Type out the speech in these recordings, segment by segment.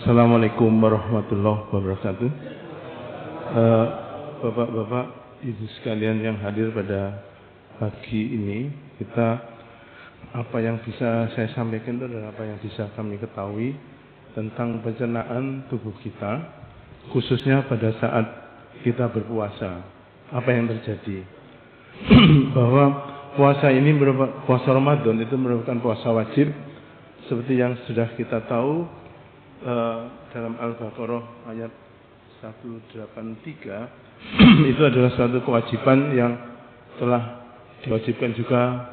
Assalamualaikum warahmatullahi wabarakatuh. Bapak-bapak, ibu sekalian yang hadir pada pagi ini, apa yang bisa saya sampaikan itu adalah apa yang bisa kami ketahui tentang pencernaan tubuh kita, khususnya pada saat kita berpuasa. Apa yang terjadi? Bahwa puasa ini puasa Ramadan itu merupakan puasa wajib, seperti yang sudah kita tahu dalam Al-Baqarah ayat 183 itu adalah suatu kewajiban yang telah diwajibkan juga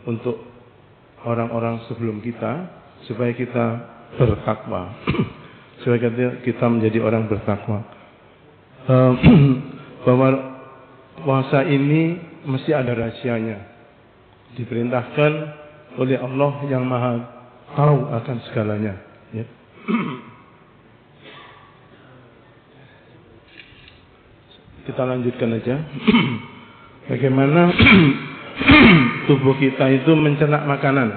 untuk orang-orang sebelum kita, supaya kita bertakwa, supaya kita menjadi orang bertakwa. Bahwa puasa ini mesti ada rahasianya, diperintahkan oleh Allah yang Maha Tahu akan segalanya, ya. Kita lanjutkan aja. Bagaimana tubuh kita itu mencerna makanan.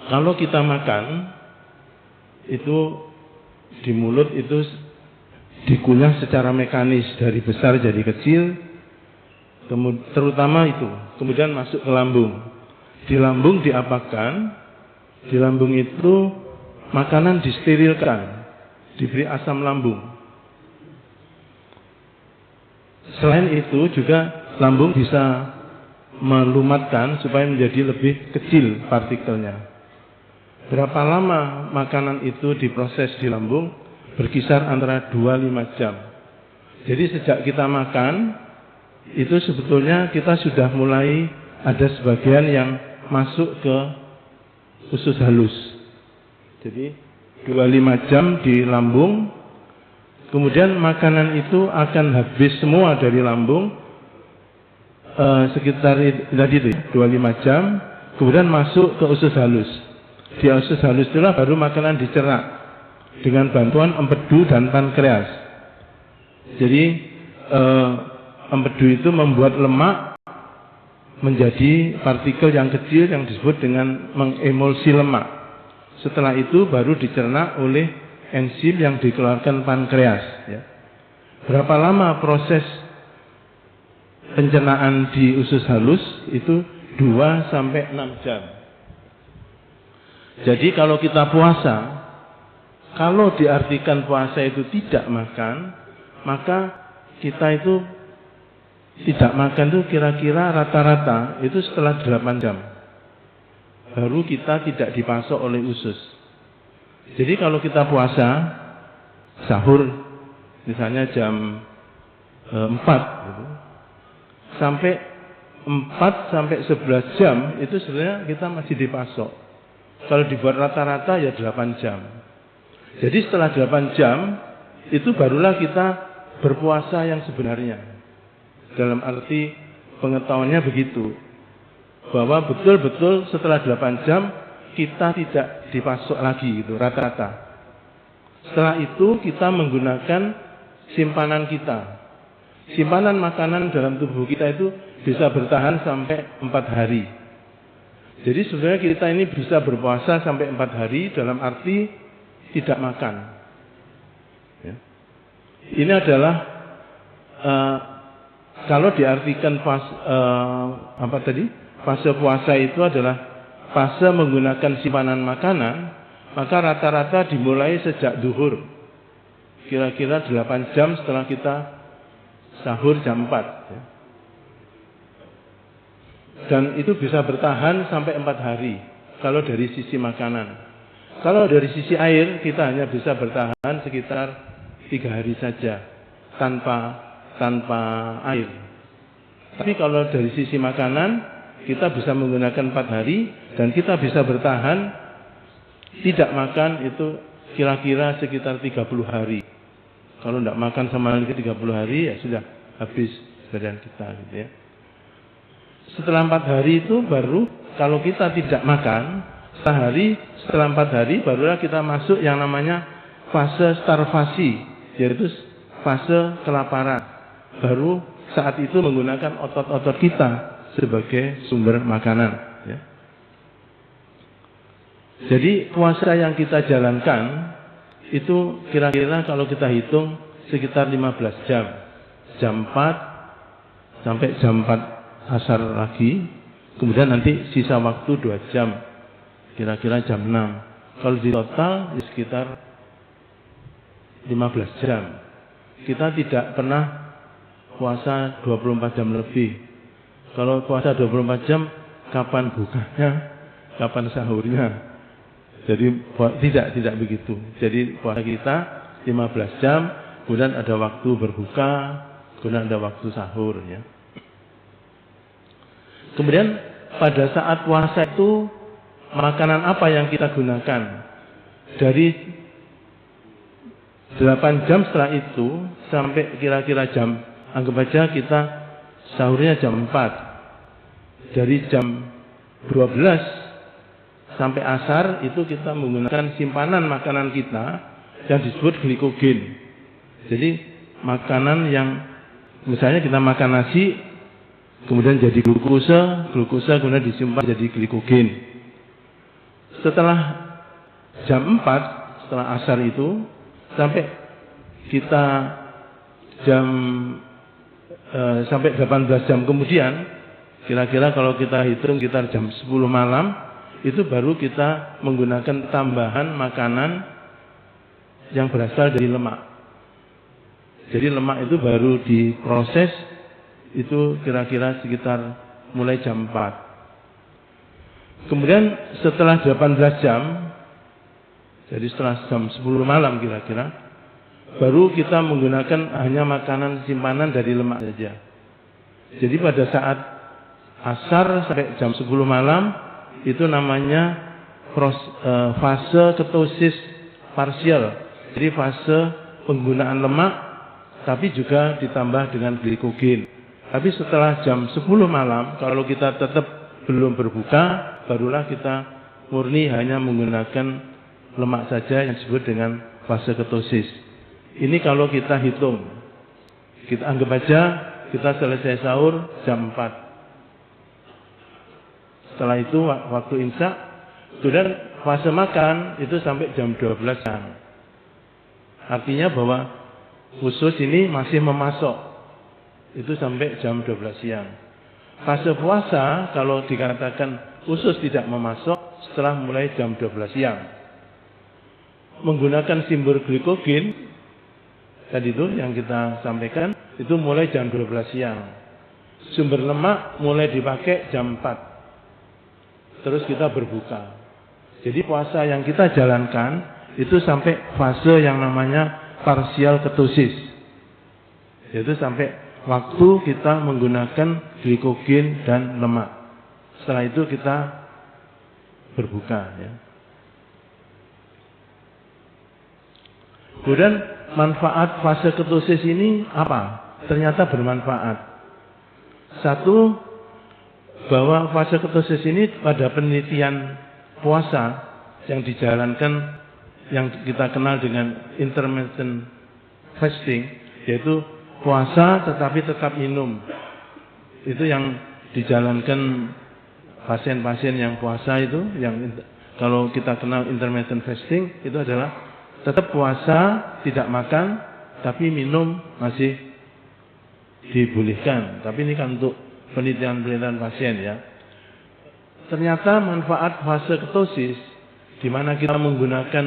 Kalau kita makan, itu di mulut itu dikunyah secara mekanis dari besar jadi kecil, terutama itu, kemudian masuk ke lambung. Di lambung diapakan? Di lambung itu makanan disterilkan, diberi asam lambung. Selain itu juga lambung bisa melumatkan supaya menjadi lebih kecil partikelnya. Berapa lama makanan itu diproses di lambung? Berkisar antara 2-5 jam. Jadi sejak kita makan, itu sebetulnya kita sudah mulai ada sebagian yang masuk ke usus halus. Jadi 2-5 jam di lambung, kemudian makanan itu akan habis semua dari lambung, sekitar tadi itu 2-5 jam, kemudian masuk ke usus halus. Di usus halus itulah baru makanan dicerna dengan bantuan empedu dan pankreas. Jadi empedu itu membuat lemak menjadi partikel yang kecil yang disebut dengan mengemulsi lemak. Setelah itu baru dicerna oleh enzim yang dikeluarkan pankreas, ya. Berapa lama proses pencernaan di usus halus? Itu 2-6 jam. Jadi kalau kita puasa, kalau diartikan puasa itu tidak makan, maka kita itu tidak makan itu kira-kira rata-rata itu setelah 8 jam. Baru kita tidak dipasok oleh usus. Jadi kalau kita puasa, sahur misalnya jam 4 gitu, sampai 11 jam itu sebenarnya kita masih dipasok. Kalau dibuat rata-rata ya 8 jam. Jadi setelah 8 jam itu barulah kita berpuasa yang sebenarnya. Dalam arti pengetahuannya begitu, bahwa betul-betul setelah 8 jam kita tidak dipasok lagi gitu, rata-rata. Setelah itu kita menggunakan simpanan kita. Simpanan makanan dalam tubuh kita itu bisa bertahan sampai 4 hari. Jadi sebenarnya kita ini bisa berpuasa sampai 4 hari dalam arti tidak makan, ya. Ini adalah kalau diartikan fase puasa itu adalah fase menggunakan simpanan makanan, maka rata-rata dimulai sejak duhur, kira-kira 8 jam setelah kita sahur jam 4, ya. Dan itu bisa bertahan sampai 4 hari kalau dari sisi makanan. Kalau dari sisi air, kita hanya bisa bertahan sekitar 3 hari saja tanpa air. Tapi kalau dari sisi makanan, kita bisa menggunakan 4 hari dan kita bisa bertahan tidak makan itu kira-kira sekitar 30 hari. Kalau tidak makan sama lagi 30 hari ya sudah habis badan kita, gitu ya. Setelah 4 hari itu baru kalau kita tidak makan setelah 4 hari barulah kita masuk yang namanya fase starvasi, yaitu fase kelaparan. Baru saat itu menggunakan otot-otot kita sebagai sumber makanan, ya. Jadi puasa yang kita jalankan itu kira-kira kalau kita hitung sekitar 15 jam. Jam 4 sampai jam 4 asar lagi. Kemudian nanti sisa waktu 2 jam. Kira-kira jam 6. Kalau di total sekitar 15 jam. Kita tidak pernah puasa 24 jam lebih. Kalau puasa 24 jam, kapan bukanya, kapan sahurnya? Jadi tidak begitu. Jadi puasa kita 15 jam, kemudian ada waktu berbuka, kemudian ada waktu sahur, ya. Kemudian pada saat puasa itu makanan apa yang kita gunakan? Dari 8 jam setelah itu sampai kira-kira jam, anggap aja kita sahurnya jam 4. Dari jam 12 sampai asar itu kita menggunakan simpanan makanan kita yang disebut glikogen. Jadi makanan yang misalnya kita makan nasi kemudian jadi glukosa kemudian disimpan jadi glikogen. Setelah jam 4 setelah asar itu sampai kita sampai 18 jam kemudian, kira-kira kalau kita hitung sekitar jam 10 malam, itu baru kita menggunakan tambahan makanan yang berasal dari lemak. Jadi lemak itu baru diproses, itu kira-kira sekitar mulai jam 4. Kemudian setelah 18 jam, jadi setelah jam 10 malam kira-kira, baru kita menggunakan hanya makanan simpanan dari lemak saja. Jadi pada saat asar sampai jam 10 malam itu namanya fase ketosis parsial. Jadi fase penggunaan lemak tapi juga ditambah dengan glikogen. Tapi setelah jam 10 malam kalau kita tetap belum berbuka, barulah kita murni hanya menggunakan lemak saja yang disebut dengan fase ketosis. Ini kalau kita hitung, kita anggap aja kita selesai sahur jam 4. Setelah itu waktu imsak, kemudian fase makan itu sampai jam 12 siang. Artinya bahwa usus ini masih memasok, itu sampai jam 12 siang. Fase puasa kalau dikatakan usus tidak memasok setelah mulai jam 12 siang. Menggunakan sumber glikogen tadi itu yang kita sampaikan itu mulai jam 12 siang. Sumber lemak mulai dipakai jam 4. Terus kita berbuka. Jadi puasa yang kita jalankan itu sampai fase yang namanya parsial ketosis. Yaitu sampai waktu kita menggunakan glikogen dan lemak. Setelah itu kita berbuka, ya. Kemudian manfaat fase ketosis ini apa? Ternyata bermanfaat. Satu, bahwa fase ketosis ini pada penelitian puasa yang dijalankan yang kita kenal dengan intermittent fasting, yaitu puasa tetapi tetap minum. Itu yang dijalankan pasien-pasien yang puasa itu, yang kalau kita kenal intermittent fasting itu adalah tetap puasa, tidak makan, tapi minum masih dibolehkan. Tapi ini kan untuk penelitian-penelitian pasien, ya. Ternyata manfaat fase ketosis, di mana kita menggunakan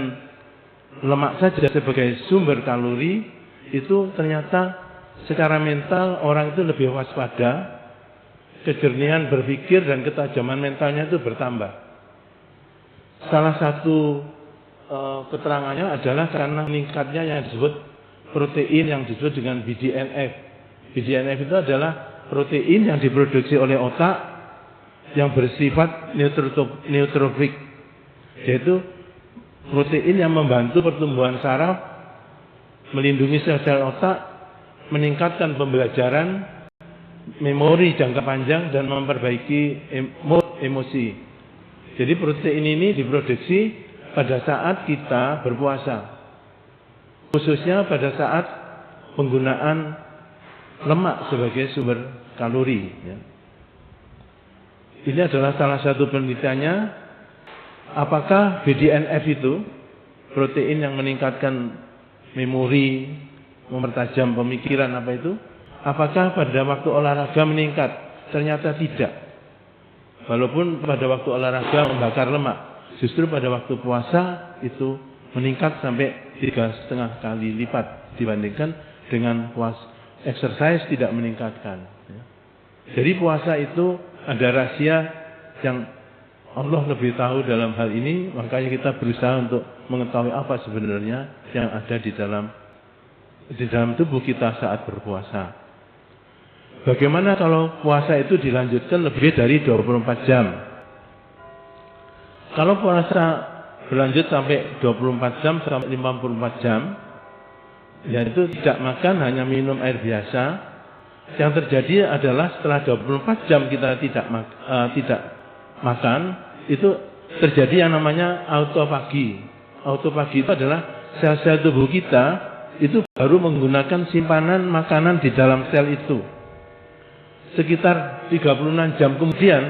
lemak saja sebagai sumber kalori, itu ternyata secara mental orang itu lebih waspada, kejernihan berpikir dan ketajaman mentalnya itu bertambah. Salah satu keterangannya adalah karena meningkatnya yang disebut protein yang disebut dengan BDNF. BDNF itu adalah protein yang diproduksi oleh otak yang bersifat neutrofik, yaitu protein yang membantu pertumbuhan saraf, melindungi sel-sel otak, meningkatkan pembelajaran, memori jangka panjang, dan memperbaiki mood emosi. Jadi protein ini diproduksi pada saat kita berpuasa, khususnya pada saat penggunaan lemak sebagai sumber kalori, ya. Ini adalah salah satu penelitiannya. Apakah BDNF itu protein yang meningkatkan memori, mempertajam pemikiran apa itu? Apakah pada waktu olahraga meningkat? Ternyata tidak. Walaupun pada waktu olahraga membakar lemak, justru pada waktu puasa itu meningkat sampai 3,5 kali lipat dibandingkan dengan puasa exercise tidak meningkatkan. Jadi puasa itu ada rahasia yang Allah lebih tahu dalam hal ini, makanya kita berusaha untuk mengetahui apa sebenarnya yang ada di dalam tubuh kita saat berpuasa. Bagaimana kalau puasa itu dilanjutkan lebih dari 24 jam? Kalau puasa berlanjut sampai 24 jam sampai 54 jam, yaitu tidak makan, hanya minum air biasa, yang terjadi adalah setelah 24 jam kita tidak makan, itu terjadi yang namanya autofagi. Autofagi itu adalah sel-sel tubuh kita itu baru menggunakan simpanan makanan di dalam sel itu. Sekitar 36 jam kemudian,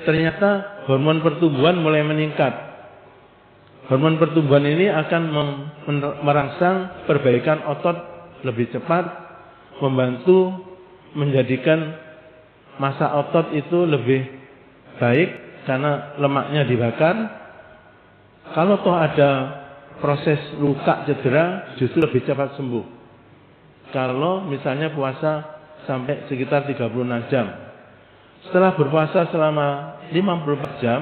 ternyata hormon pertumbuhan mulai meningkat. Hormon pertumbuhan ini akan merangsang perbaikan otot lebih cepat, membantu menjadikan massa otot itu lebih baik karena lemaknya dibakar. Kalau toh ada proses luka cedera, justru lebih cepat sembuh. Kalau misalnya puasa sampai sekitar 36 jam. Setelah berpuasa selama 54 jam,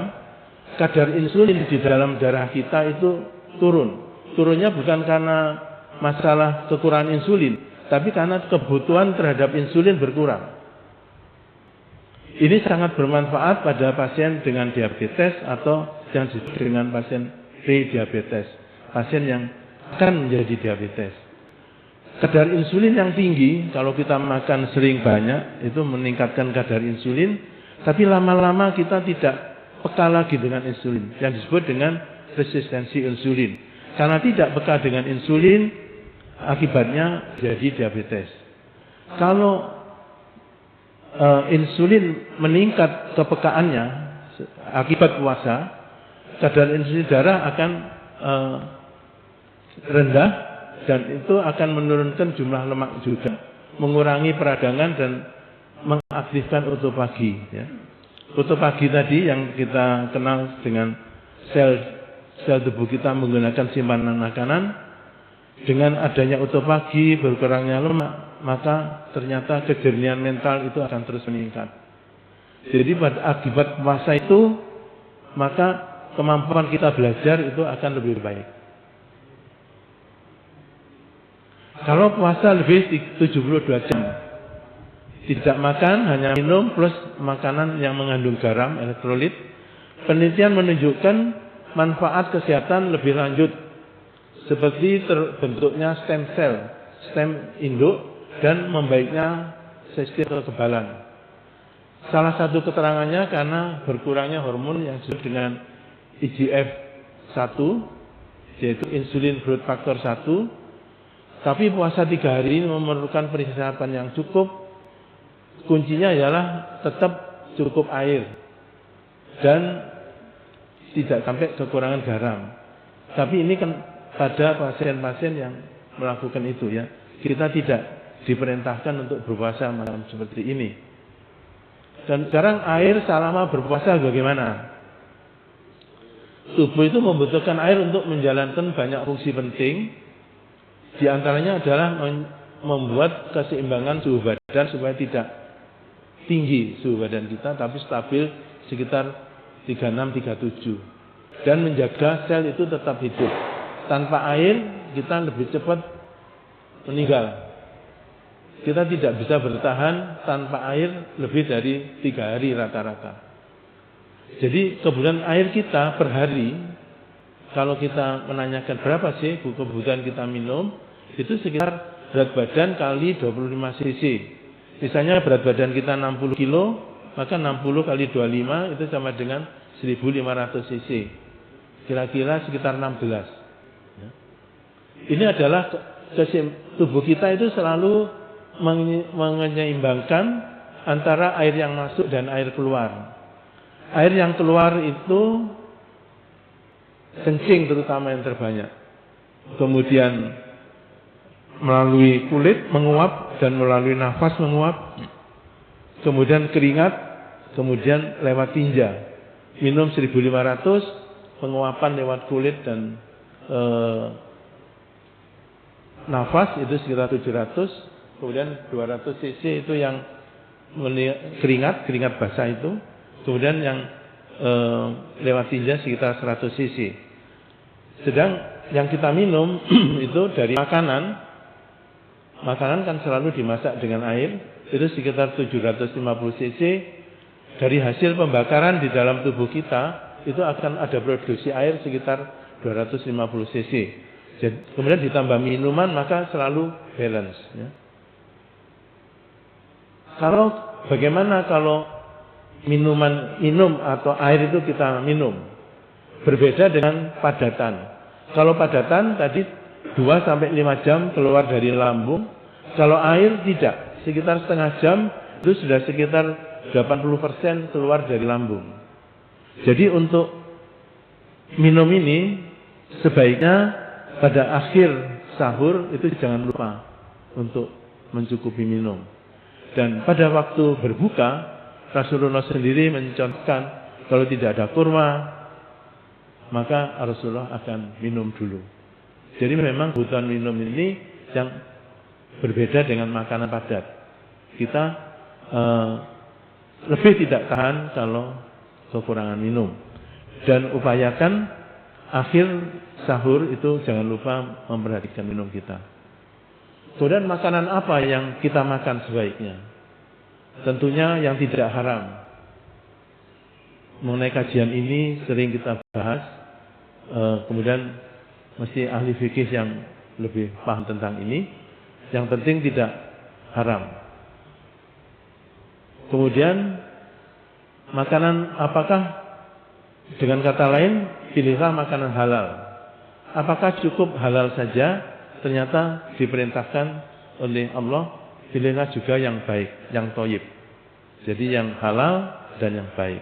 kadar insulin di dalam darah kita itu turun. Turunnya bukan karena masalah kekurangan insulin, tapi karena kebutuhan terhadap insulin berkurang. Ini sangat bermanfaat pada pasien dengan diabetes atau yang disebut dengan pasien pre-diabetes, pasien yang akan menjadi diabetes. Kadar insulin yang tinggi, kalau kita makan sering banyak, itu meningkatkan kadar insulin, tapi lama-lama kita tidak peka lagi dengan insulin, yang disebut dengan resistensi insulin. Karena tidak peka dengan insulin, akibatnya jadi diabetes. Kalau insulin meningkat kepekaannya akibat puasa, kadar insulin darah akan rendah, dan itu akan menurunkan jumlah lemak juga, mengurangi peradangan dan mengaktifkan autofagi. Ya. Autofagi tadi yang kita kenal dengan sel tubuh kita menggunakan simpanan makanan. Dengan adanya autofagi, berkurangnya lemak, maka ternyata kejernihan mental itu akan terus meningkat. Jadi pada akibat puasa itu, maka kemampuan kita belajar itu akan lebih baik. Kalau puasa lebih 72 jam, tidak makan, hanya minum plus makanan yang mengandung garam, elektrolit, penelitian menunjukkan manfaat kesehatan lebih lanjut, seperti terbentuknya stem cell, stem induk, dan membaiknya sistem kekebalan. Salah satu keterangannya karena berkurangnya hormon yang disebut dengan IGF-1, yaitu insulin growth factor 1. Tapi puasa 3 hari ini memerlukan persiapan yang cukup. Kuncinya ialah tetap cukup air dan tidak sampai kekurangan garam. Tapi ini kan pada pasien-pasien yang melakukan itu ya. Kita tidak diperintahkan untuk berpuasa malam seperti ini. Dan sekarang air selama berpuasa bagaimana? Tubuh itu membutuhkan air untuk menjalankan banyak fungsi penting. Di antaranya adalah membuat keseimbangan suhu badan supaya tidak tinggi suhu badan kita, tapi stabil sekitar 36-37. Dan menjaga sel itu tetap hidup. Tanpa air kita lebih cepat meninggal. Kita tidak bisa bertahan tanpa air lebih dari 3 hari rata-rata. Jadi kebutuhan air kita per hari, kalau kita menanyakan berapa sih kebutuhan kita minum, itu sekitar berat badan kali 25 cc. Misalnya berat badan kita 60 kilo, maka 60 kali 25 itu sama dengan 1500 cc. Kira-kira sekitar 16. Ini adalah tubuh kita itu selalu menyeimbangkan antara air yang masuk dan air keluar. Air yang keluar itu kencing terutama yang terbanyak. kemudian melalui kulit menguap dan melalui nafas menguap, kemudian keringat, kemudian lewat tinja. Minum 1.500, penguapan lewat kulit dan nafas itu sekitar 700, kemudian 200 cc itu yang keringat basah itu, kemudian yang lewat tinja sekitar 100 cc. Sedang yang kita minum itu dari makanan kan selalu dimasak dengan air, itu sekitar 750 cc. Dari hasil pembakaran di dalam tubuh kita itu akan ada produksi air sekitar 250 cc. Jadi, kemudian ditambah minuman maka selalu balance. Ya. Bagaimana kalau minum atau air itu kita minum? Berbeda dengan padatan. Kalau padatan tadi 2-5 jam keluar dari lambung. Kalau air tidak, sekitar setengah jam itu sudah sekitar 80% keluar dari lambung. Jadi untuk minum ini sebaiknya pada akhir sahur itu jangan lupa untuk mencukupi minum. Dan pada waktu berbuka Rasulullah sendiri mencontohkan kalau tidak ada kurma maka Rasulullah akan minum dulu. Jadi memang kebutuhan minum ini yang berbeda dengan makanan padat. Kita lebih tidak tahan kalau kekurangan minum. Dan upayakan akhir sahur itu jangan lupa memperhatikan minum kita. Kemudian makanan apa yang kita makan sebaiknya? Tentunya yang tidak haram. Mengenai kajian ini sering kita bahas. Kemudian mesti ahli fikih yang lebih paham tentang ini. Yang penting tidak haram. Kemudian makanan apakah, dengan kata lain pilihlah makanan halal. Apakah cukup halal saja? Ternyata diperintahkan oleh Allah pilihlah juga yang baik, yang thayyib. Jadi yang halal dan yang baik.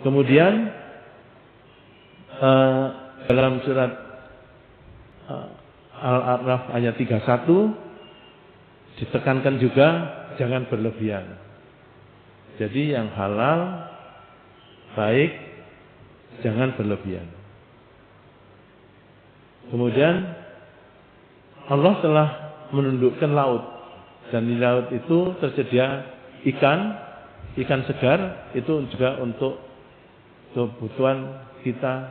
Kemudian dalam surat Al-A'raf ayat 31 ditekankan juga jangan berlebihan. Jadi yang halal, baik, jangan berlebihan. Kemudian Allah telah menundukkan laut. Dan di laut itu tersedia ikan segar, itu juga untuk kebutuhan kita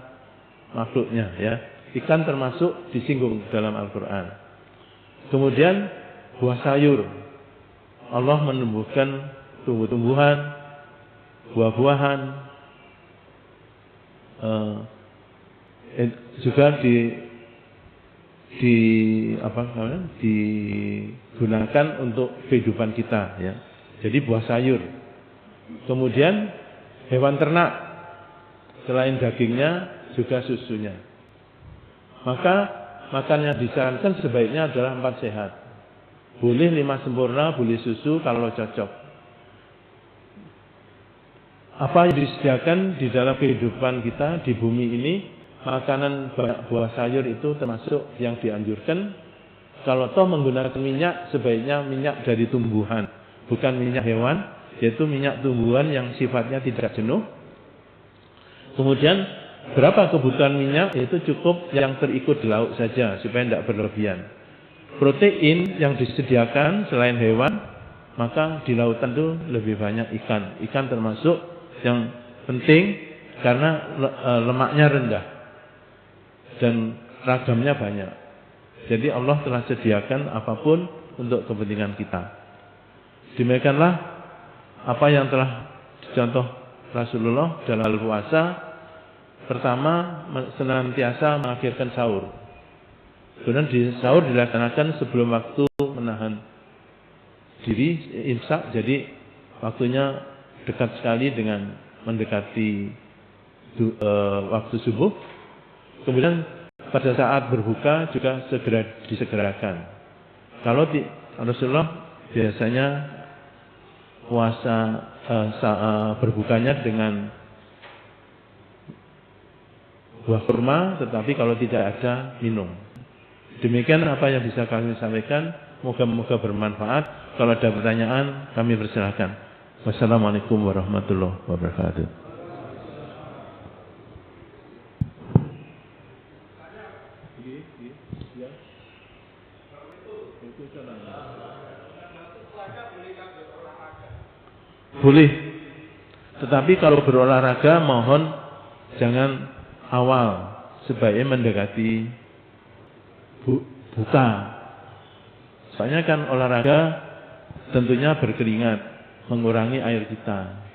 makhluknya. Ya. Ikan termasuk disinggung dalam Al-Quran. Kemudian buah sayur. Allah menumbuhkan tumbuh-tumbuhan, buah-buahan, juga digunakan untuk kehidupan kita. Ya. Jadi buah sayur. Kemudian hewan ternak, selain dagingnya juga susunya. Maka makan yang disarankan sebaiknya adalah 4 sehat. Boleh 5 sempurna, boleh susu kalau cocok. Apa yang disediakan di dalam kehidupan kita di bumi ini, makanan buah sayur itu termasuk yang dianjurkan. Kalau toh menggunakan minyak, sebaiknya minyak dari tumbuhan, bukan minyak hewan, yaitu minyak tumbuhan yang sifatnya tidak jenuh. Kemudian berapa kebutuhan minyak, itu cukup yang terikut di laut saja, supaya tidak berlebihan. Protein yang disediakan selain hewan, maka di lautan itu lebih banyak ikan. Ikan termasuk yang penting karena lemaknya rendah dan ragamnya banyak. Jadi Allah telah sediakan apapun untuk kepentingan kita. Demikianlah apa yang telah dicontoh Rasulullah dalam puasa. Pertama, senantiasa mengakhirkan sahur. Kemudian di sahur dilaksanakan sebelum waktu menahan diri, imsak. Jadi waktunya dekat sekali dengan mendekati waktu subuh. Kemudian pada saat berbuka juga segera disegerakan. Kalau Rasulullah biasanya puasa berbukanya dengan buah kurma, tetapi kalau tidak ada minum. Demikian apa yang bisa kami sampaikan. Moga-moga bermanfaat. Kalau ada pertanyaan, kami persilahkan. Wassalamualaikum warahmatullahi wabarakatuh. Boleh. Tetapi kalau berolahraga mohon jangan awal, sebaiknya mendekati buka. Soalnya kan olahraga tentunya berkeringat, mengurangi air kita.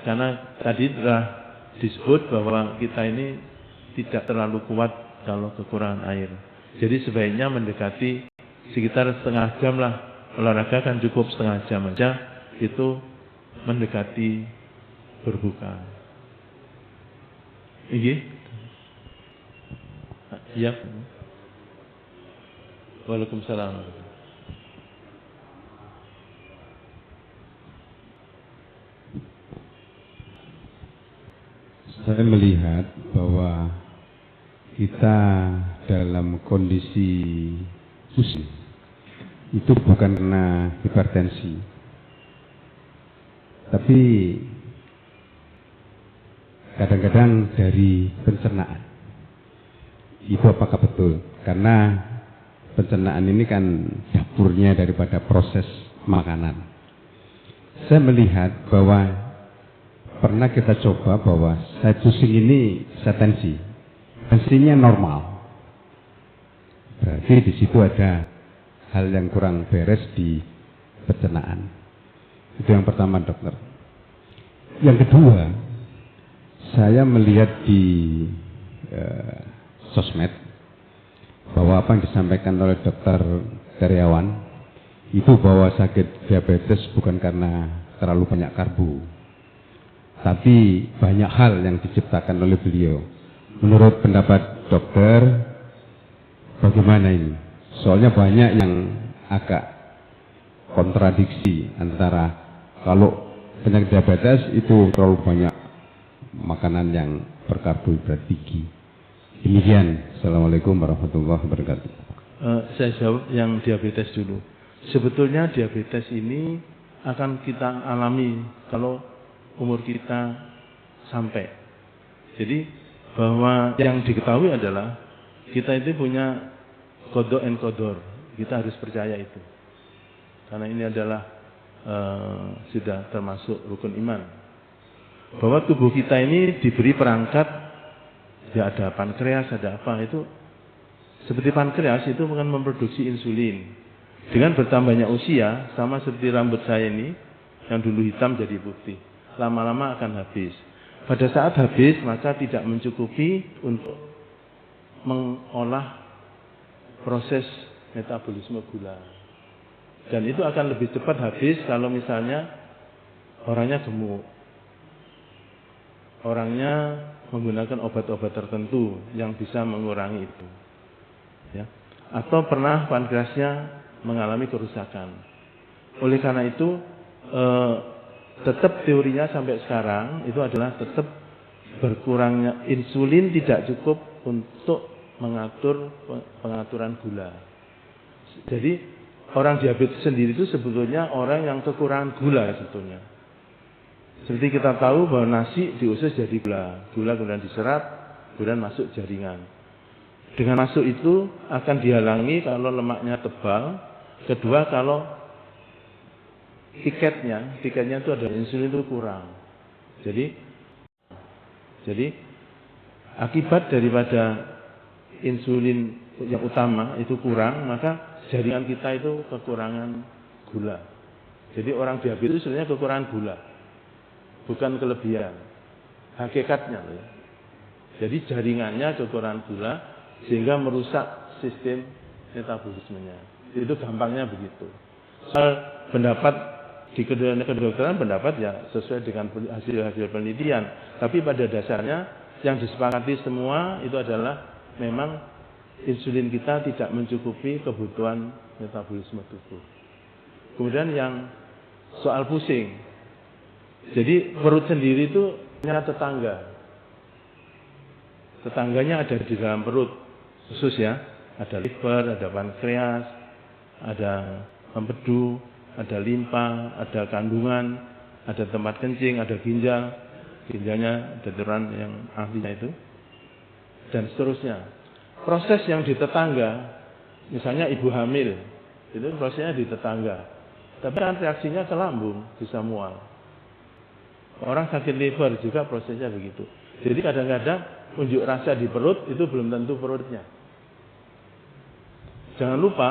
Karena tadi telah disebut bahwa kita ini tidak terlalu kuat kalau kekurangan air. Jadi sebaiknya mendekati sekitar setengah jam lah. Olahraga kan cukup setengah jam aja, itu mendekati berbuka. Iya. Ya. Waalaikumsalam. Saya melihat bahwa kita dalam kondisi pusing itu bukan karena hipertensi, tapi kadang-kadang dari pencernaan. Itu apakah betul? Karena pencernaan ini kan dapurnya daripada proses makanan. Saya melihat bahwa pernah kita coba bahwa saya pusing ini saya tensinya normal. Berarti di situ ada hal yang kurang beres di pencernaan. Itu yang pertama, dokter. Yang kedua, saya melihat di sosmed bahwa apa yang disampaikan oleh dokter Terawan itu bahwa sakit diabetes bukan karena terlalu banyak karbo, tapi banyak hal yang diciptakan oleh beliau. Menurut pendapat dokter, bagaimana ini? Soalnya banyak yang agak kontradiksi antara kalau penyakit diabetes itu terlalu banyak makanan yang berkarbohidrat tinggi. Demikian. Assalamualaikum warahmatullahi wabarakatuh. Saya jawab yang diabetes dulu. Sebetulnya diabetes ini akan kita alami kalau umur kita sampai. Jadi bahwa yang diketahui adalah kita itu punya qada and qadar. Kita harus percaya itu. Karena ini adalah sudah termasuk rukun iman. Bahwa tubuh kita ini diberi perangkat, ya ada pankreas, ada apa itu. Seperti pankreas itu akan memproduksi insulin. Dengan bertambahnya usia, sama seperti rambut saya ini, yang dulu hitam jadi putih. Lama-lama akan habis. Pada saat habis, maka tidak mencukupi untuk mengolah proses metabolisme gula. Dan itu akan lebih cepat habis kalau misalnya orangnya gemuk. Orangnya menggunakan obat-obat tertentu yang bisa mengurangi itu. Ya. Atau pernah pankreasnya mengalami kerusakan. Oleh karena itu, tetap teorinya sampai sekarang itu adalah tetap berkurangnya insulin tidak cukup untuk mengatur pengaturan gula. Jadi orang diabetes sendiri itu sebetulnya orang yang kekurangan gula sebetulnya. Seperti kita tahu bahwa nasi di usus jadi gula, gula kemudian diserap, kemudian masuk jaringan. Dengan masuk itu akan dihalangi kalau lemaknya tebal. Kedua kalau tiketnya itu ada insulin itu kurang. Jadi akibat daripada insulin yang utama itu kurang, maka jaringan kita itu kekurangan gula. Jadi orang diabetes sebenarnya kekurangan gula, bukan kelebihan. Hakikatnya ya. Jadi jaringannya kekurangan gula sehingga merusak sistem metabolismenya. Itu gampangnya begitu. Soal pendapat di kedokteran pendapat ya sesuai dengan hasil penelitian. Tapi pada dasarnya yang disepakati semua itu adalah memang insulin kita tidak mencukupi kebutuhan metabolisme tubuh. Kemudian yang soal pusing. Jadi perut sendiri itu punya tetangga. Tetangganya ada di dalam perut, khusus ya. Ada liver, ada pankreas, ada empedu, ada limpa, ada kandungan, ada tempat kencing, ada ginjal, ginjalnya dokteran yang ahlinya itu, dan seterusnya. Proses yang di tetangga, misalnya ibu hamil, itu prosesnya di tetangga, tapi kan reaksinya ke lambung, bisa mual. Orang sakit liver juga prosesnya begitu. Jadi kadang-kadang unjuk rasa di perut itu belum tentu perutnya. Jangan lupa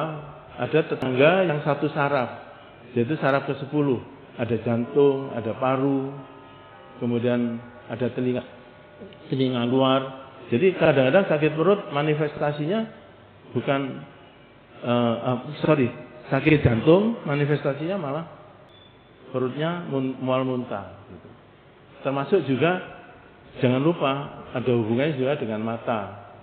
ada tetangga yang satu saraf, yaitu saraf ke-10. Ada jantung, ada paru, kemudian ada telinga luar. Jadi kadang-kadang sakit perut manifestasinya bukan sakit jantung manifestasinya malah perutnya mual muntah. Gitu. Termasuk juga jangan lupa ada hubungannya juga dengan mata.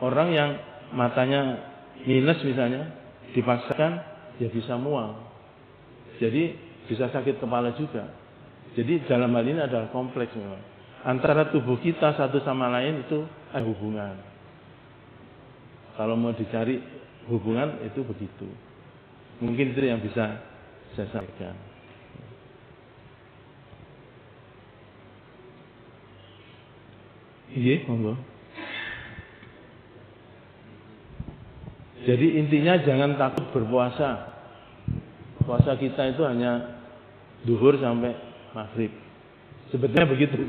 Orang yang matanya minus misalnya dipaksakan ya bisa mual. Jadi bisa sakit kepala juga. Jadi dalam hal ini adalah kompleks memang. Antara tubuh kita satu sama lain itu ada hubungan. Kalau mau dicari hubungan itu begitu. Mungkin itu yang bisa saya sampaikan. Iya, monggo. Jadi intinya jangan takut berpuasa. Puasa kita itu hanya zuhur sampai maghrib. Sebetulnya begitu.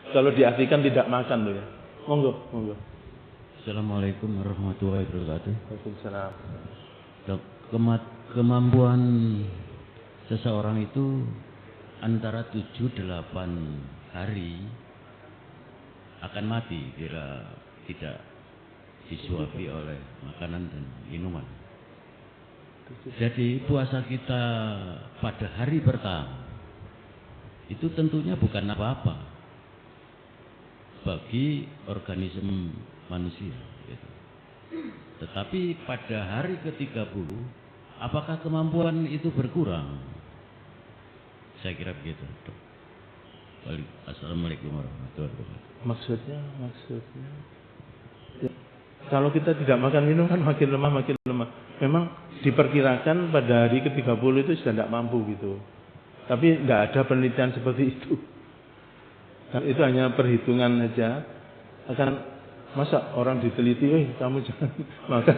Kalau diartikan tidak makan loh ya. Monggo, monggo. Assalamualaikum warahmatullahi wabarakatuh. Waalaikumsalam. Kemampuan seseorang itu antara 7-8 hari akan mati bila tidak disuapi oleh makanan dan minuman. Jadi puasa kita pada hari pertama itu tentunya bukan apa-apa bagi organisme manusia. Gitu. Tetapi pada hari ke-30, apakah kemampuan itu berkurang? Saya kira begitu. Assalamualaikum warahmatullahi wabarakatuh. Maksudnya. Ya. Kalau kita tidak makan minum kan makin lemah. Memang diperkirakan pada hari ke-30 itu sudah tidak mampu gitu. Tapi tidak ada penelitian seperti itu. Dan itu hanya perhitungan saja. Masa orang diteliti, kamu jangan makan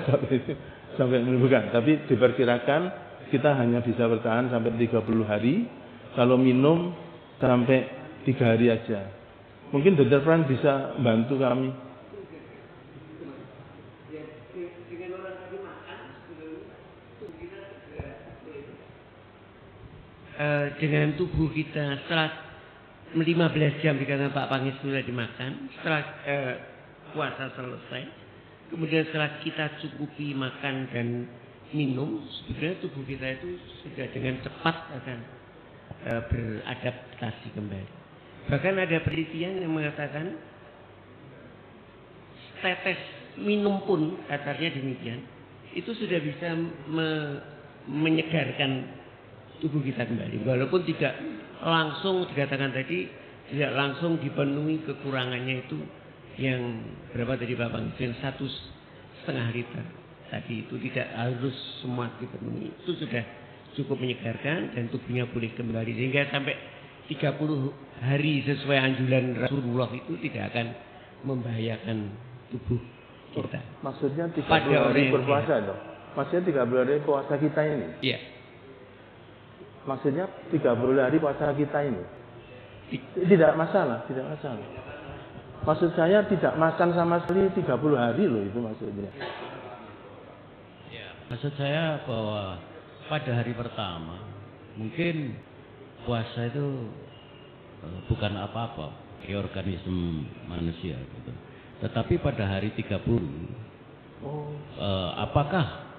sampai bukan. Tapi diperkirakan kita hanya bisa bertahan sampai 30 hari. Kalau minum sampai 3 hari aja. Mungkin Dr. Fran bisa bantu kami. Dengan tubuh kita setelah 15 jam dikatakan Pak Pangis sudah dimakan, setelah puasa selesai, kemudian setelah kita cukupi makan dan minum, sebenarnya tubuh kita itu sudah dengan cepat akan beradaptasi kembali. Bahkan ada penelitian yang mengatakan tetes minum pun katanya demikian, itu sudah bisa menyegarkan tubuh kita kembali, walaupun tidak langsung dikatakan tadi tidak langsung dipenuhi kekurangannya itu yang berapa tadi Bapak Presiden 1,5 liter tadi itu tidak harus semua dipenuhi, itu sudah cukup menyegarkan dan tubuhnya pulih kembali sehingga sampai 30 hari sesuai anjuran Rasulullah itu tidak akan membahayakan tubuh kita. Maksudnya 30 hari berpuasa dong. Maksudnya 30 hari puasa kita ini. Iya. Maksudnya 30 hari puasa kita ini. Tidak masalah. Maksud saya tidak makan sama sekali 30 hari loh itu maksudnya. Ya, maksud saya bahwa pada hari pertama mungkin puasa itu bukan apa-apa bagi organisme manusia gitu. Tetapi pada hari 30 apakah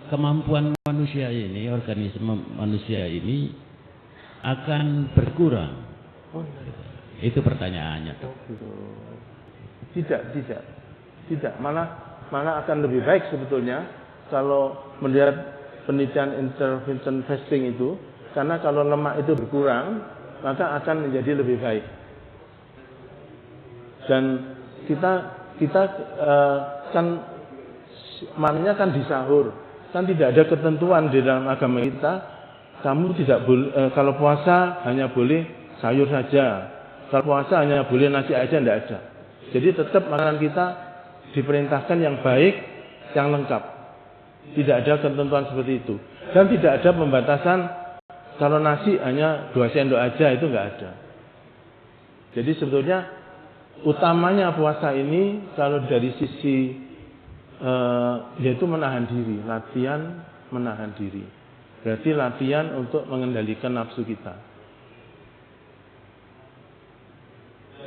kemampuan manusia ini, organisme manusia ini akan berkurang? Itu pertanyaannya. Tidak. Malah akan lebih baik sebetulnya kalau melihat penelitian intervention fasting itu, karena kalau lemak itu berkurang, maka akan menjadi lebih baik. Dan kita kan maknanya kan di sahur, kan tidak ada ketentuan di dalam agama kita. Kamu tidak boleh kalau puasa hanya boleh sayur saja, kalau puasa hanya boleh nasi aja, tidak ada. Jadi tetap makanan kita diperintahkan yang baik, yang lengkap. Tidak ada ketentuan seperti itu. Dan tidak ada pembatasan kalau nasi hanya 2 sendok aja, itu enggak ada. Jadi sebetulnya utamanya puasa ini kalau dari sisi yaitu menahan diri, latihan menahan diri. Berarti latihan untuk mengendalikan nafsu kita.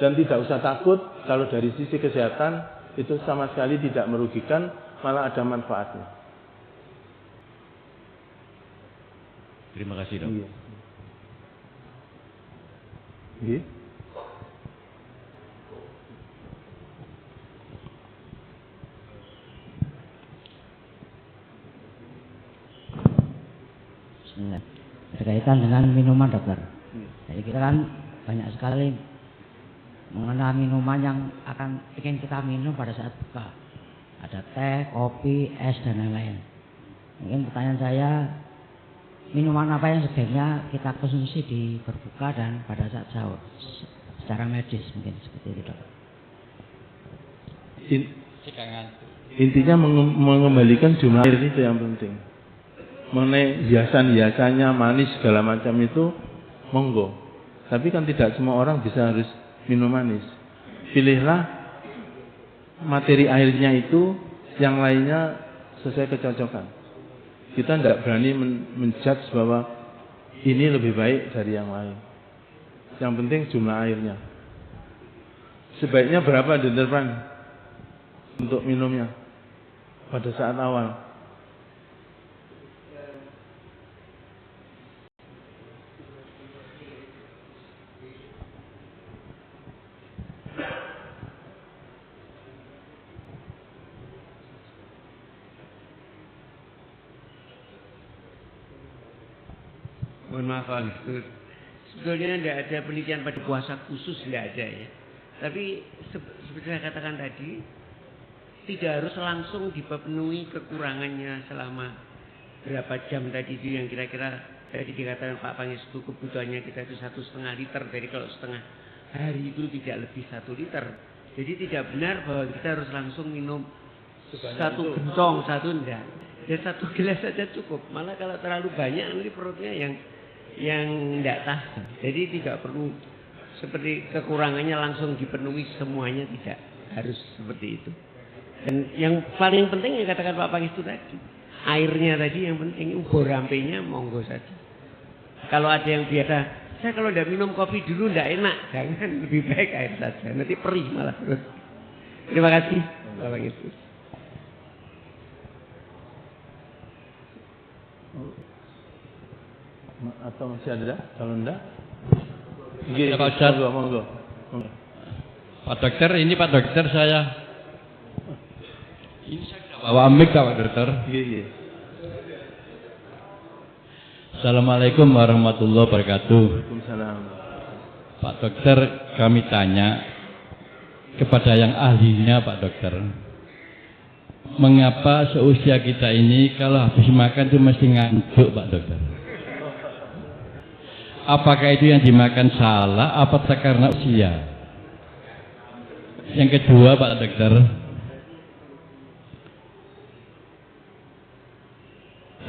Dan tidak usah takut kalau dari sisi kesehatan itu sama sekali tidak merugikan, malah ada manfaatnya. Terima kasih, Dok. Iya. Iya. Bismillah. Berkaitan dengan minuman, dokter. Jadi kita kan banyak sekali mengenal minuman yang akan ingin kita minum pada saat buka. Ada teh, kopi, es, dan lain-lain. Mungkin pertanyaan saya, minuman apa yang sebaiknya kita konsumsi di berbuka dan pada saat sahur? Secara medis mungkin seperti itu, dok. Intinya mengembalikan jumlah air itu yang penting. Mengenai hiasan-hiasannya, manis segala macam itu monggo. Tapi kan tidak semua orang bisa harus minum manis. Pilihlah materi airnya itu, yang lainnya sesuai kecocokan. Kita tidak berani menjudge bahwa ini lebih baik dari yang lain. Yang penting jumlah airnya. Sebaiknya berapa deterpan untuk minumnya pada saat awal? Mohon maaf, sebetulnya tidak ada penelitian pada puasa khusus, tidak ada ya. Tapi seperti saya katakan tadi, tidak harus langsung dipenuhi kekurangannya selama berapa jam tadi itu yang kira-kira tadi dikatakan Pak Pangestu kebutuhannya kita itu 1,5 liter. Jadi kalau setengah hari itu tidak lebih 1 liter. Jadi tidak benar bahwa kita harus langsung minum satu gentong, enggak. Ya 1 gelas saja cukup. Malah kalau terlalu banyak nanti perutnya yang tidak tahan. Jadi tidak perlu seperti kekurangannya langsung dipenuhi semuanya, tidak harus seperti itu. Dan yang paling penting yang katakan Pak Pangestu tadi, airnya tadi yang penting, ubur rampenya monggo saja. Kalau ada yang biasa, saya kalau tidak minum kopi dulu tidak enak, jangan, lebih baik air saja. Nanti perih malah. Terima kasih Pak Pangestu. Atau masih ada? Kalau enggak, Pak Ustadz. monggo. Pak Dokter, ini Pak Dokter saya. Ini saya sudah bawa mic Pak Dokter. Iya. Assalamualaikum warahmatullahi wabarakatuh. Waalaikumsalam. Pak Dokter, kami tanya kepada yang ahlinya Pak Dokter. Mengapa seusia kita ini kalau habis makan itu mesti ngantuk Pak Dokter? Apakah itu yang dimakan salah, apakah karena usia? Yang kedua Pak Dokter,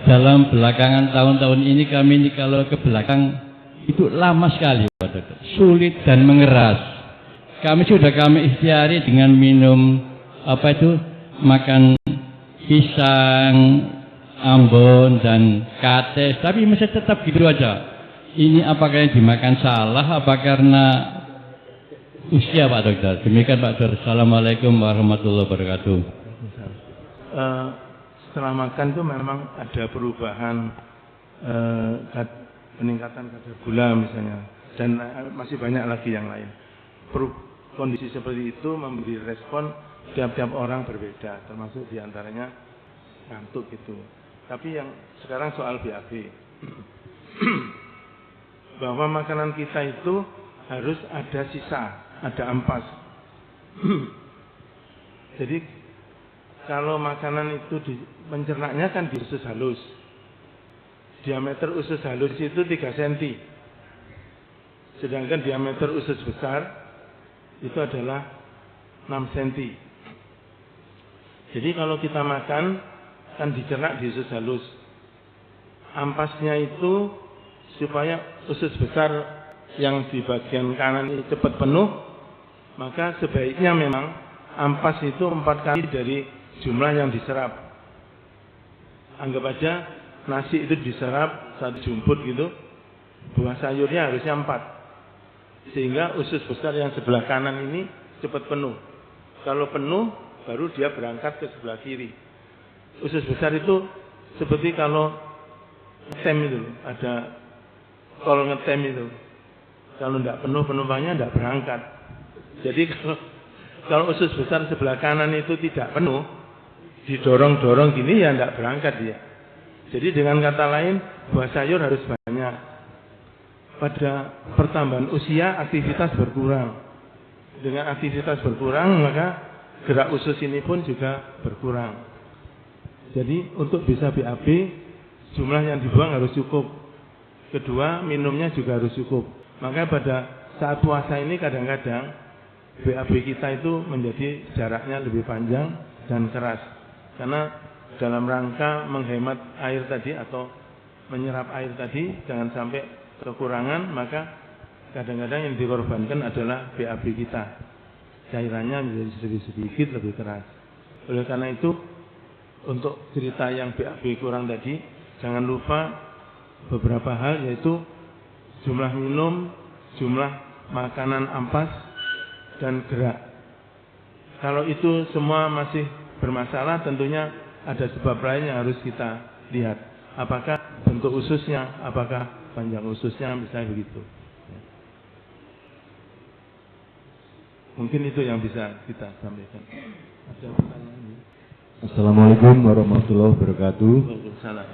dalam belakangan tahun-tahun ini kami ini kalau ke belakang itu lama sekali Pak Dokter, sulit dan mengeras. Kami ikhtiari dengan minum makan pisang, ambon dan kates, tapi masih tetap gitu aja. Ini apakah yang dimakan salah, apa karena usia Pak Dokter? Demikian Pak Dokter. Assalamualaikum warahmatullahi wabarakatuh. Setelah makan itu memang ada perubahan, peningkatan kadar gula misalnya, dan masih banyak lagi yang lain. Kondisi seperti itu memberi respon tiap-tiap orang berbeda, termasuk diantaranya ngantuk gitu. Tapi yang sekarang soal BAB, bahwa makanan kita itu harus ada sisa, ada ampas. Jadi kalau makanan itu mencernanya kan di usus halus. Diameter usus halus itu 3 cm. Sedangkan diameter usus besar itu adalah 6 cm. Jadi kalau kita makan kan dicerna di usus halus. Ampasnya itu supaya usus besar yang di bagian kanan ini cepat penuh, maka sebaiknya memang ampas itu 4 kali dari jumlah yang diserap. Anggap aja nasi itu diserap 1 jumput gitu, buah sayurnya harusnya 4, sehingga usus besar yang sebelah kanan ini cepat penuh. Kalau penuh baru dia berangkat ke sebelah kiri. Usus besar itu seperti kalau ngetem itu, ada kalau ngetem itu, kalau tidak penuh penumpangnya tidak berangkat. Jadi kalau usus besar sebelah kanan itu tidak penuh, didorong-dorong gini ya tidak berangkat dia. Jadi dengan kata lain, buah sayur harus banyak. Pada pertambahan usia aktivitas berkurang. Dengan aktivitas berkurang maka gerak usus ini pun juga berkurang. Jadi untuk bisa BAB jumlah yang dibuang harus cukup. Kedua, minumnya juga harus cukup. Maka pada saat puasa ini kadang-kadang BAB kita itu menjadi jaraknya lebih panjang dan keras. Karena dalam rangka menghemat air tadi atau menyerap air tadi jangan sampai kekurangan, maka kadang-kadang yang dikorbankan adalah BAB kita. Cairannya menjadi sedikit lebih keras. Oleh karena itu, untuk cerita yang BAB kurang tadi, jangan lupa beberapa hal, yaitu jumlah minum, jumlah makanan ampas, dan gerak. Kalau itu semua masih bermasalah, tentunya ada sebab lain yang harus kita lihat. Apakah bentuk ususnya, apakah panjang ususnya, misalnya begitu. Mungkin itu yang bisa kita sampaikan. Ada pertanyaan? Assalamualaikum warahmatullahi wabarakatuh. Waalaikumsalam.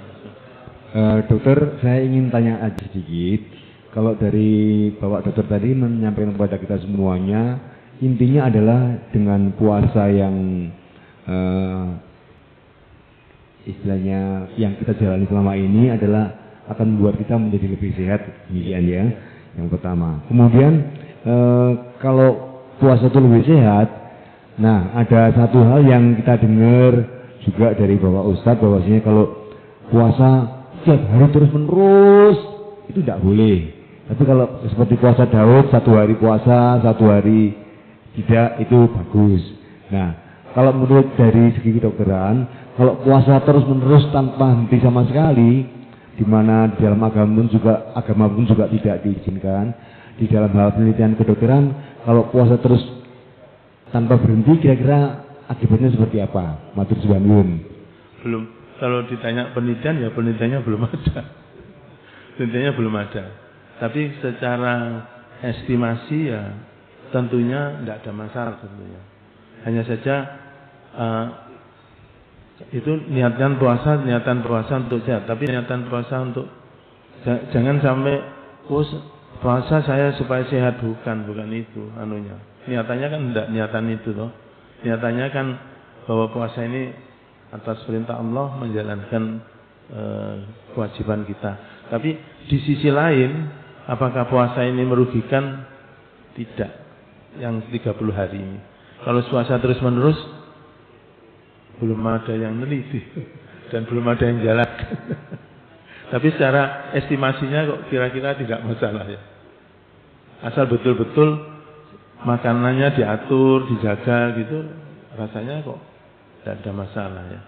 Dokter, saya ingin tanya aja sedikit. Kalau dari Bapak Dokter tadi menyampaikan kepada kita semuanya, intinya adalah dengan puasa yang istilahnya yang kita jalani selama ini adalah akan membuat kita menjadi lebih sehat, demikian ya. Yang pertama. Kemudian kalau puasa itu lebih sehat, nah ada satu hal yang kita dengar juga dari Bapak Ustadz bahwasanya kalau puasa setiap hari terus menerus itu tidak boleh. Tapi kalau seperti puasa Daud, 1 hari puasa, 1 hari tidak, itu bagus. Nah, kalau menurut dari segi kedokteran, kalau puasa terus menerus tanpa henti sama sekali, di mana di dalam agama pun juga tidak diizinkan, di dalam hal penelitian kedokteran, kalau puasa terus tanpa berhenti, kira-kira akibatnya seperti apa? Matur suwun. Belum. Kalau ditanya penelitian, ya penelitiannya belum ada. Penelitiannya belum ada. Tapi secara estimasi ya tentunya tidak ada masalah tentunya. Hanya saja itu niatan puasa untuk sehat. Tapi niatan puasa untuk jangan sampai puasa saya supaya sehat, bukan itu anunya. Niatannya kan tidak niatan itu loh. Niatannya kan bahwa puasa ini atas perintah Allah menjalankan kewajiban kita. Tapi di sisi lain, apakah puasa ini merugikan? Tidak. Yang 30 hari ini. Kalau puasa terus menerus, belum ada yang meneliti dan belum ada yang jalankan. Tapi secara estimasinya kok kira-kira tidak masalah ya. Asal betul-betul makanannya diatur, dijaga gitu, rasanya kok tidak ada masalah ya.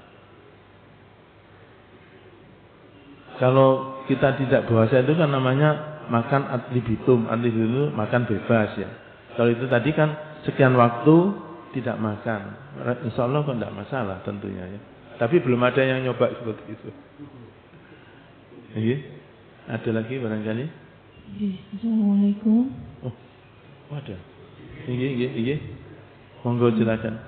Kalau kita tidak puasa itu kan namanya makan ad libitum itu makan bebas ya. Kalau itu tadi kan sekian waktu tidak makan, insya Allah kok tidak masalah tentunya ya. Tapi belum ada yang nyoba seperti itu. Iya, ada lagi barangkali. Assalamualaikum. Oh, ada. Iya. Monggo silakan.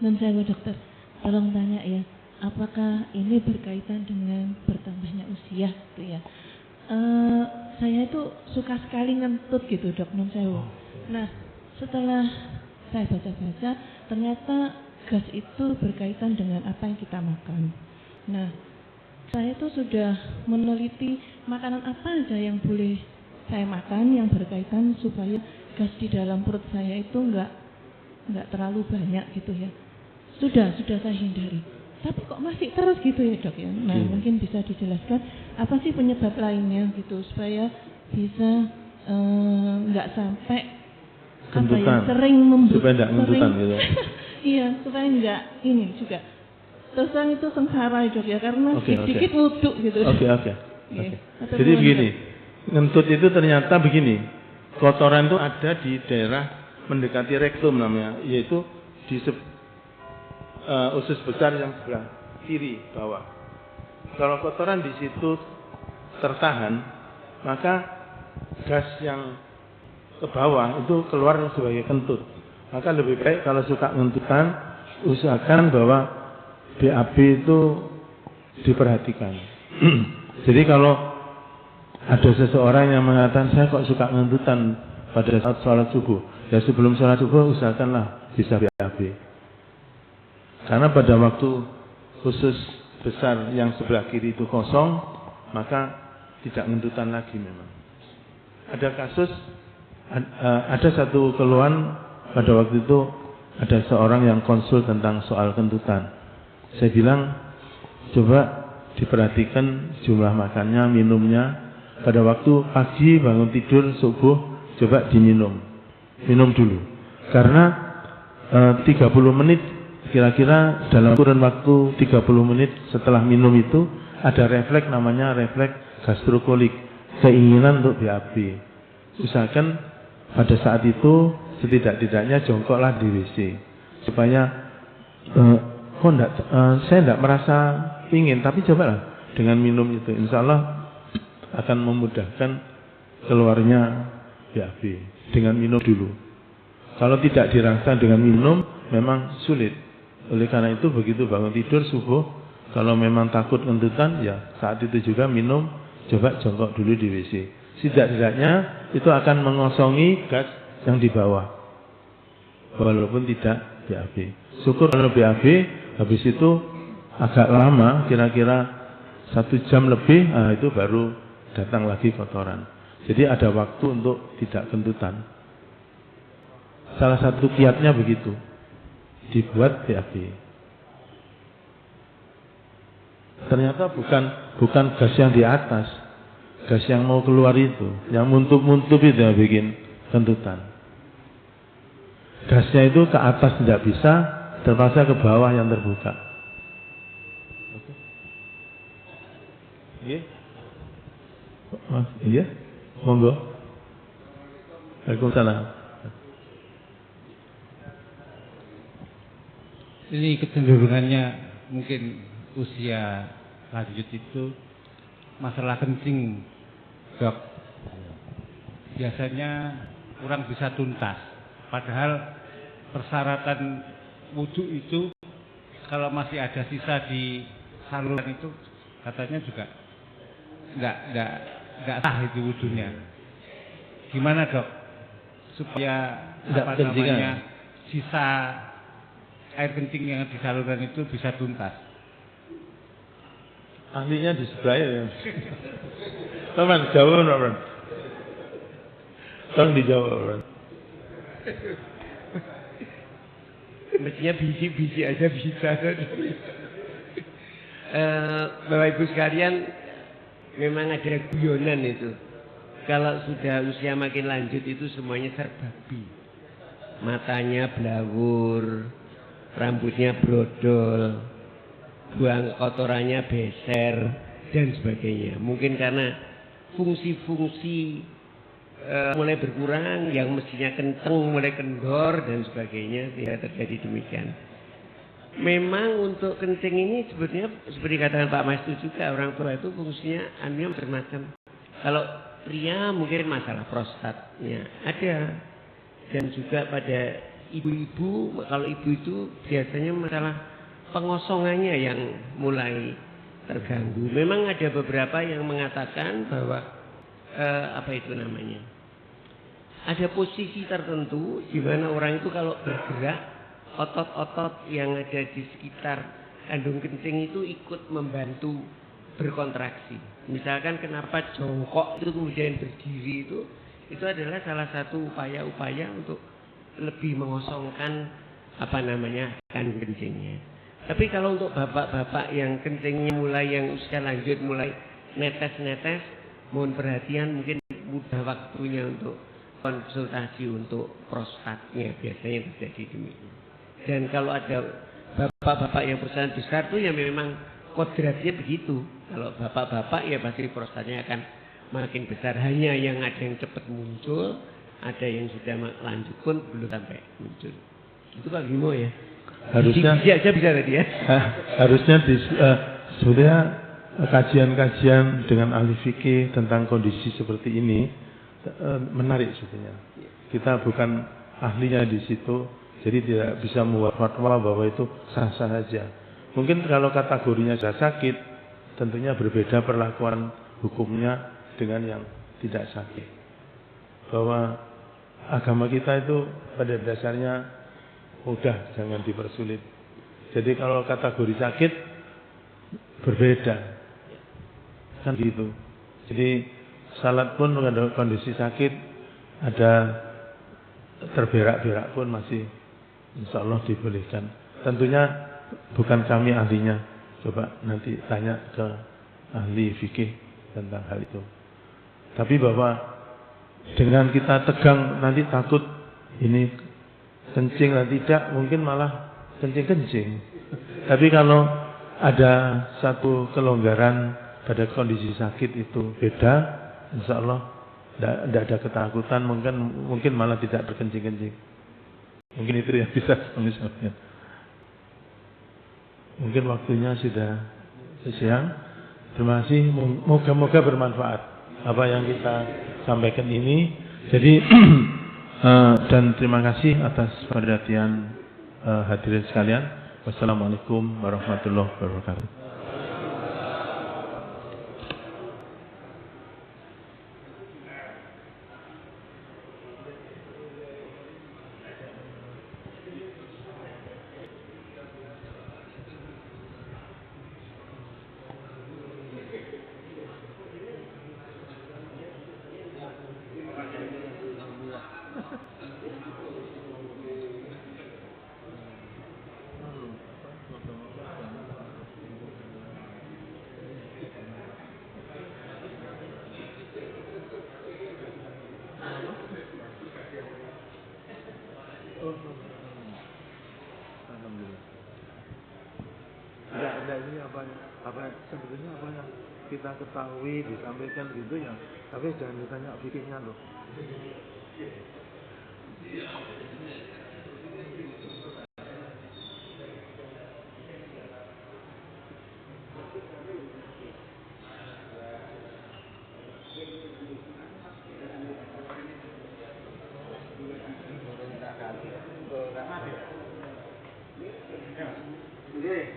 Non saya dokter, tolong tanya ya, apakah ini berkaitan dengan bertambahnya usia gitu ya? Saya itu suka sekali ngentut gitu dok, non sewu. Nah setelah saya baca-baca, ternyata gas itu berkaitan dengan apa yang kita makan. Nah, saya itu sudah meneliti makanan apa aja yang boleh saya makan yang berkaitan supaya gas di dalam perut saya itu enggak terlalu banyak gitu ya. Sudah saya hindari. Tapi kok masih terus gitu ya dok ya. Nah mungkin bisa dijelaskan apa sih penyebab lainnya gitu supaya bisa enggak sampai gendutan, sering supaya enggak gendutan gitu. Iya, supaya enggak ini juga. Terus terang itu sengsara ya dok ya karena sedikit nguduk gitu. Oke. Jadi begini, ngentut itu ternyata begini, kotoran itu ada di daerah mendekati rektum namanya, yaitu di usus besar yang sebelah kiri bawah. Kalau kotoran di situ tertahan, maka gas yang ke bawah itu keluar sebagai kentut. Maka lebih baik kalau suka ngentutan, usahakan bahwa BAB itu diperhatikan. Jadi kalau ada seseorang yang mengatakan saya kok suka ngentutan pada saat sholat subuh, ya sebelum sholat subuh usahakanlah bisa BAB. Karena pada waktu usus besar yang sebelah kiri itu kosong, maka tidak ngentutan lagi memang. Ada kasus, ada satu keluhan pada waktu itu ada seorang yang konsul tentang soal kentutan. Saya bilang coba diperhatikan jumlah makannya, minumnya. Pada waktu pagi bangun tidur subuh coba diminum, minum dulu. Karena 30 menit kira-kira dalam kurun waktu 30 menit setelah minum itu ada refleks namanya refleks gastrokolik, keinginan untuk BAB. Usahakan pada saat itu setidak-tidaknya jongkoklah di WC supaya saya tidak merasa ingin, tapi cobalah dengan minum itu, insya Allah akan memudahkan keluarnya BAB dengan minum dulu. Kalau tidak dirangsang dengan minum memang sulit. Oleh karena itu begitu bangun tidur subuh, kalau memang takut ngentutan ya saat itu juga minum, coba jongkok dulu di WC. Setidak-tidaknya itu akan mengosongi gas yang di bawah, walaupun tidak BAB. Syukur kalau BAB, habis itu agak lama, kira-kira 1 jam lebih, itu baru datang lagi kotoran. Jadi ada waktu untuk tidak kentutan. Salah satu kiatnya begitu, dibuat BAB. Ternyata bukan gas yang di atas, gas yang mau keluar itu, yang muntup-muntup itu yang bikin kentutan. Gasnya itu ke atas tidak bisa, terpaksa ke bawah yang terbuka. Iya? Iya? Monggo. Waalaikumsalam. Ini kecenderungannya mungkin usia lanjut itu masalah kencing, dok. Biasanya kurang bisa tuntas. Padahal persyaratan wudhu itu kalau masih ada sisa di saluran itu katanya juga nggak sah itu wudhunya. Gimana dok supaya sisa air kencing yang di saluran itu bisa tuntas? Ahlinya di sebelah ya. Teman, jawab teman. Tolong dijawab teman. Mestinya bisi-bisi aja bisa. Bapak Ibu sekalian, memang ada guyonan itu. Kalau sudah usia makin lanjut itu semuanya serbabi. Matanya blawur, rambutnya brodol, buang kotorannya beser, dan sebagainya. Mungkin karena fungsi-fungsi mulai berkurang, yang mestinya kenceng mulai kendor dan sebagainya, tidak terjadi demikian. Memang untuk kencing ini sebetulnya seperti katakan Pak Mas itu juga, orang tua itu fungsinya anunya bermacam. Kalau pria mungkin masalah prostatnya ada, dan juga pada ibu-ibu, kalau ibu itu biasanya masalah pengosongannya yang mulai terganggu. Memang ada beberapa yang mengatakan bahwa apa itu namanya? Ada posisi tertentu di mana orang itu kalau bergerak otot-otot yang ada di sekitar kandung kencing itu ikut membantu berkontraksi. Misalkan kenapa jongkok itu kemudian berdiri itu adalah salah satu upaya-upaya untuk lebih mengosongkan kandung kencingnya. Tapi kalau untuk bapak-bapak yang kencingnya yang usia lanjut mulai netes-netes, mohon perhatian, mungkin mudah waktunya untuk konsultasi untuk prostatnya, biasanya terjadi demikian. Dan kalau ada bapak-bapak yang perusahaan besar tuh ya memang kodratnya begitu. Kalau bapak-bapak ya pasti prostatnya akan makin besar. Hanya yang ada yang cepat muncul, ada yang sudah lanjut pun belum sampai muncul. Itu Pak Bimo ya. Harusnya aja bisa tadi ya. Harusnya sebetulnya kajian-kajian dengan ahli fikih tentang kondisi seperti ini menarik sebetulnya. Kita bukan ahlinya di situ, jadi tidak bisa membuat fatwa bahwa itu sah-sah saja. Mungkin kalau kategorinya sudah sakit, tentunya berbeda perlakuan hukumnya dengan yang tidak sakit. Bahwa agama kita itu pada dasarnya udah jangan dipersulit. Jadi kalau kategori sakit berbeda, kan gitu. Jadi salat pun pada kondisi sakit ada terberak-berak pun masih insya Allah dibolehkan. Tentunya bukan kami ahlinya. Coba nanti tanya ke ahli fikih tentang hal itu. Tapi bahwa dengan kita tegang nanti takut ini kencing dan tidak, mungkin malah kencing-kencing. Tapi kalau ada satu kelonggaran pada kondisi sakit itu beda, insya Allah tidak ada ketakutan, mungkin malah tidak berkencing-kencing. Mungkin itu yang bisa kami sampaikan. Mungkin waktunya sudah siang. Terima kasih. Moga-moga bermanfaat apa yang kita sampaikan ini. Jadi dan terima kasih atas perhatian hadirin sekalian. Wassalamualaikum warahmatullahi wabarakatuh. Alhamdulillah. Tidak ini apa sebetulnya apa yang kita ketahui disampaikan gitu ya. Tapi jangan ditanya fikihnya loh. Oke.